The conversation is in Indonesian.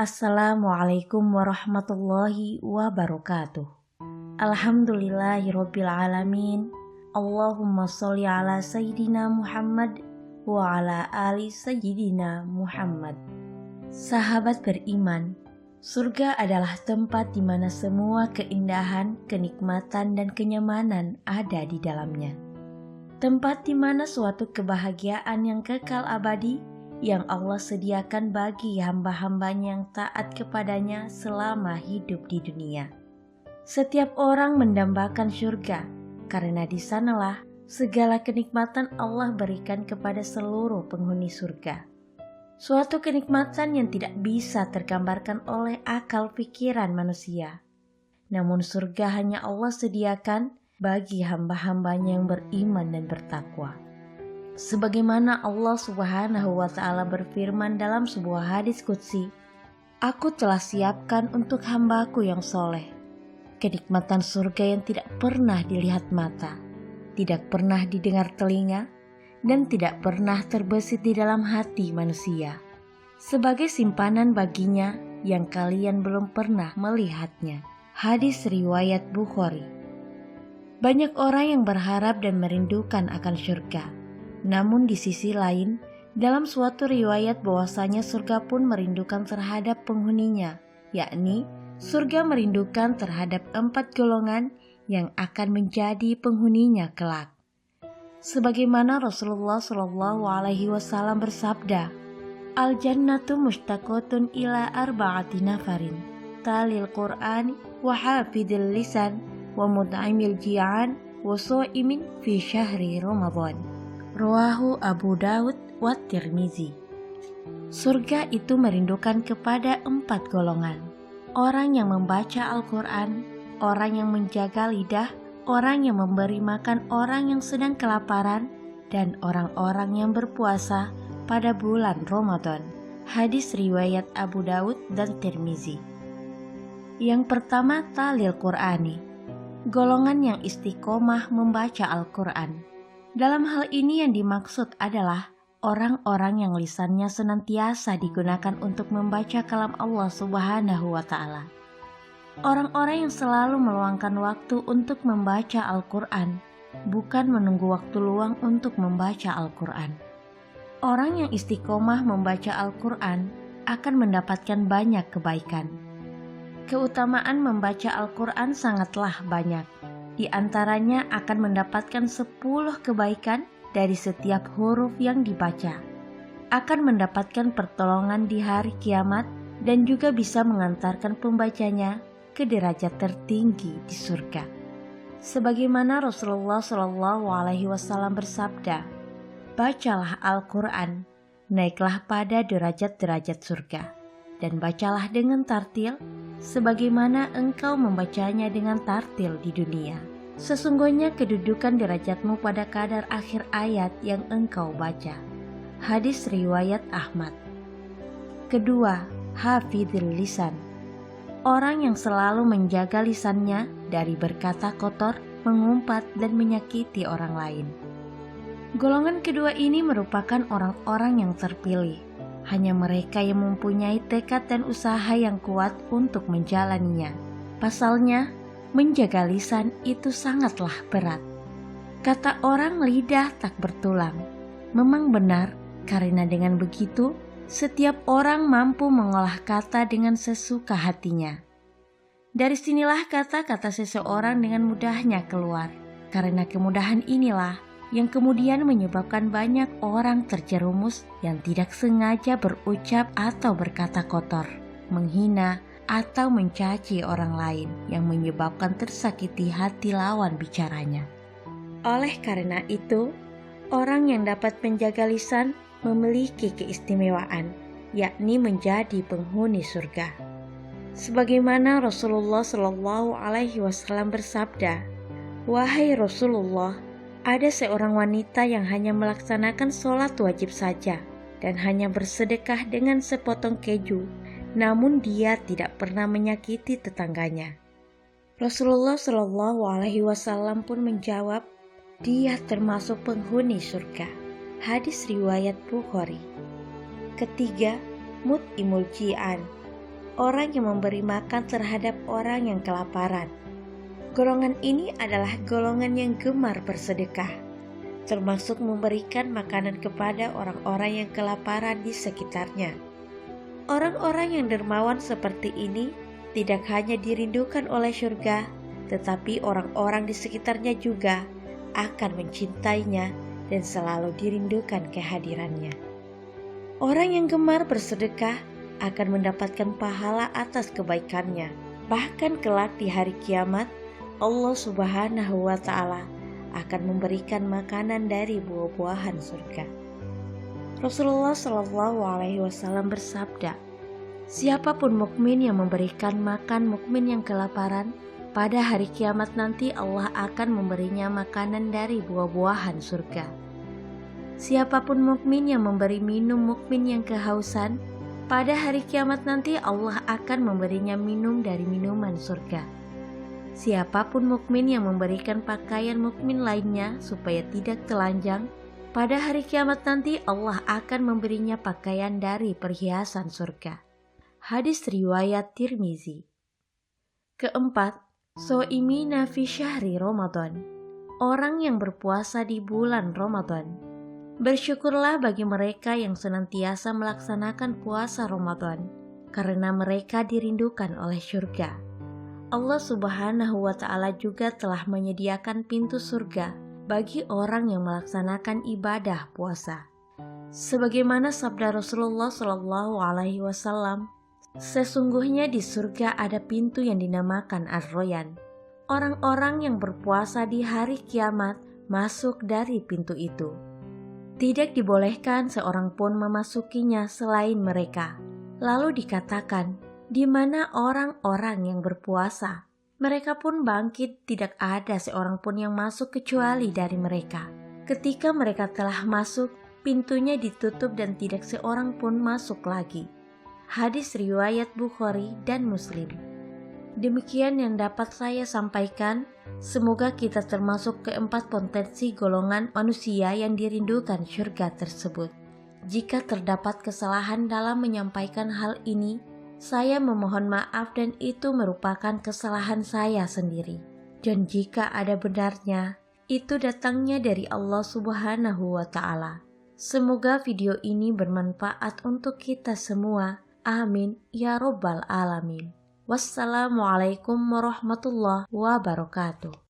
Assalamualaikum warahmatullahi wabarakatuh. Alhamdulillahirabbil alamin. Allahumma sholli ala sayyidina Muhammad wa ala ali sayyidina Muhammad. Sahabat beriman, surga adalah tempat di mana semua keindahan, kenikmatan dan kenyamanan ada di dalamnya. Tempat di mana suatu kebahagiaan yang kekal abadi yang Allah sediakan bagi hamba-hambanya yang taat kepadanya selama hidup di dunia. Setiap orang mendambakan surga, karena di sanalah segala kenikmatan Allah berikan kepada seluruh penghuni surga. Suatu kenikmatan yang tidak bisa tergambarkan oleh akal pikiran manusia. Namun surga hanya Allah sediakan bagi hamba-hambanya yang beriman dan bertakwa. Sebagaimana Allah Subhanahu wa Ta'ala berfirman dalam sebuah hadis qudsi, "Aku telah siapkan untuk hambaku yang soleh kenikmatan surga yang tidak pernah dilihat mata, tidak pernah didengar telinga, dan tidak pernah terbesit di dalam hati manusia, sebagai simpanan baginya yang kalian belum pernah melihatnya." Hadis riwayat Bukhari. Banyak orang yang berharap dan merindukan akan surga. Namun di sisi lain, dalam suatu riwayat bahwasanya surga pun merindukan terhadap penghuninya, yakni surga merindukan terhadap 4 golongan yang akan menjadi penghuninya kelak. Sebagaimana Rasulullah SAW bersabda, "Al-jannatu mushtaqatun ila arba'ati nafarin, talil Qur'an wa hafidil lisan wa mut'imil ji'an wa sha'imin fi syahri Ramadan." Rawahu Abu Daud wa Tirmizi. Surga itu merindukan kepada 4 golongan. Orang yang membaca Al-Quran, orang yang menjaga lidah, orang yang memberi makan orang yang sedang kelaparan, dan orang-orang yang berpuasa pada bulan Ramadan. Hadis riwayat Abu Daud dan Tirmizi. Yang pertama, talil Qur'ani, golongan yang istiqomah membaca Al-Quran. Dalam hal ini yang dimaksud adalah orang-orang yang lisannya senantiasa digunakan untuk membaca kalam Allah Subhanahu wa Ta'ala. Orang-orang yang selalu meluangkan waktu untuk membaca Al-Quran, bukan menunggu waktu luang untuk membaca Al-Quran. Orang yang istiqomah membaca Al-Quran akan mendapatkan banyak kebaikan. Keutamaan membaca Al-Quran sangatlah banyak. Di antaranya akan mendapatkan 10 kebaikan dari setiap huruf yang dibaca. Akan mendapatkan pertolongan di hari kiamat dan juga bisa mengantarkan pembacanya ke derajat tertinggi di surga. Sebagaimana Rasulullah SAW bersabda, "Bacalah Al-Quran, naiklah pada derajat-derajat surga, dan bacalah dengan tartil, sebagaimana engkau membacanya dengan tartil di dunia. Sesungguhnya kedudukan derajatmu pada kadar akhir ayat yang engkau baca." Hadis riwayat Ahmad. Kedua, hafidhil lisan, orang yang selalu menjaga lisannya dari berkata kotor, mengumpat, dan menyakiti orang lain. Golongan kedua ini merupakan orang-orang yang terpilih. Hanya mereka yang mempunyai tekad dan usaha yang kuat untuk menjalaninya. Pasalnya, menjaga lisan itu sangatlah berat. Kata orang, lidah tak bertulang. Memang benar, karena dengan begitu, setiap orang mampu mengolah kata dengan sesuka hatinya. Dari sinilah kata-kata seseorang dengan mudahnya keluar. Karena kemudahan inilah yang kemudian menyebabkan banyak orang terjerumus yang tidak sengaja berucap atau berkata kotor, menghina, atau mencaci orang lain yang menyebabkan tersakiti hati lawan bicaranya. Oleh karena itu, orang yang dapat menjaga lisan memiliki keistimewaan, yakni menjadi penghuni surga. Sebagaimana Rasulullah SAW bersabda, "Wahai Rasulullah, ada seorang wanita yang hanya melaksanakan sholat wajib saja dan hanya bersedekah dengan sepotong keju, namun dia tidak pernah menyakiti tetangganya." Rasulullah SAW pun menjawab, "Dia termasuk penghuni surga." Hadis riwayat Bukhari. Ketiga, mut'imul ji'an, orang yang memberi makan terhadap orang yang kelaparan. Golongan ini adalah golongan yang gemar bersedekah, termasuk memberikan makanan kepada orang-orang yang kelaparan di sekitarnya. Orang-orang yang dermawan seperti ini tidak hanya dirindukan oleh surga, tetapi orang-orang di sekitarnya juga akan mencintainya dan selalu dirindukan kehadirannya. Orang yang gemar bersedekah akan mendapatkan pahala atas kebaikannya. Bahkan kelak di hari kiamat, Allah Subhanahu wa Ta'ala akan memberikan makanan dari buah-buahan surga. Rasulullah Shallallahu Alaihi Wasallam bersabda, siapapun mukmin yang memberikan makan mukmin yang kelaparan, pada hari kiamat nanti Allah akan memberinya makanan dari buah-buahan surga. Siapapun mukmin yang memberi minum mukmin yang kehausan, pada hari kiamat nanti Allah akan memberinya minum dari minuman surga. Siapapun mukmin yang memberikan pakaian mukmin lainnya supaya tidak telanjang, pada hari kiamat nanti Allah akan memberinya pakaian dari perhiasan surga. Hadis riwayat Tirmizi. Keempat, So'imina fi syahri Ramadan, orang yang berpuasa di bulan Ramadan. Bersyukurlah bagi mereka yang senantiasa melaksanakan puasa Ramadan, karena mereka dirindukan oleh surga. Allah Subhanahu wa Ta'ala juga telah menyediakan pintu surga bagi orang yang melaksanakan ibadah puasa. Sebagaimana sabda Rasulullah Shallallahu Alaihi Wasallam, sesungguhnya di surga ada pintu yang dinamakan Ar-Royan. Orang-orang yang berpuasa di hari kiamat masuk dari pintu itu. Tidak dibolehkan seorang pun memasukinya selain mereka. Lalu dikatakan, di mana orang-orang yang berpuasa? Mereka pun bangkit, tidak ada seorang pun yang masuk kecuali dari mereka. Ketika mereka telah masuk, pintunya ditutup dan tidak seorang pun masuk lagi. Hadis riwayat Bukhari dan Muslim. Demikian yang dapat saya sampaikan. Semoga kita termasuk keempat potensi golongan manusia yang dirindukan surga tersebut. Jika terdapat kesalahan dalam menyampaikan hal ini, saya memohon maaf dan itu merupakan kesalahan saya sendiri. Dan jika ada benarnya, itu datangnya dari Allah Subhanahu wa Ta'ala. Semoga video ini bermanfaat untuk kita semua. Amin ya Rabbal Alamin. Wassalamualaikum warahmatullahi wabarakatuh.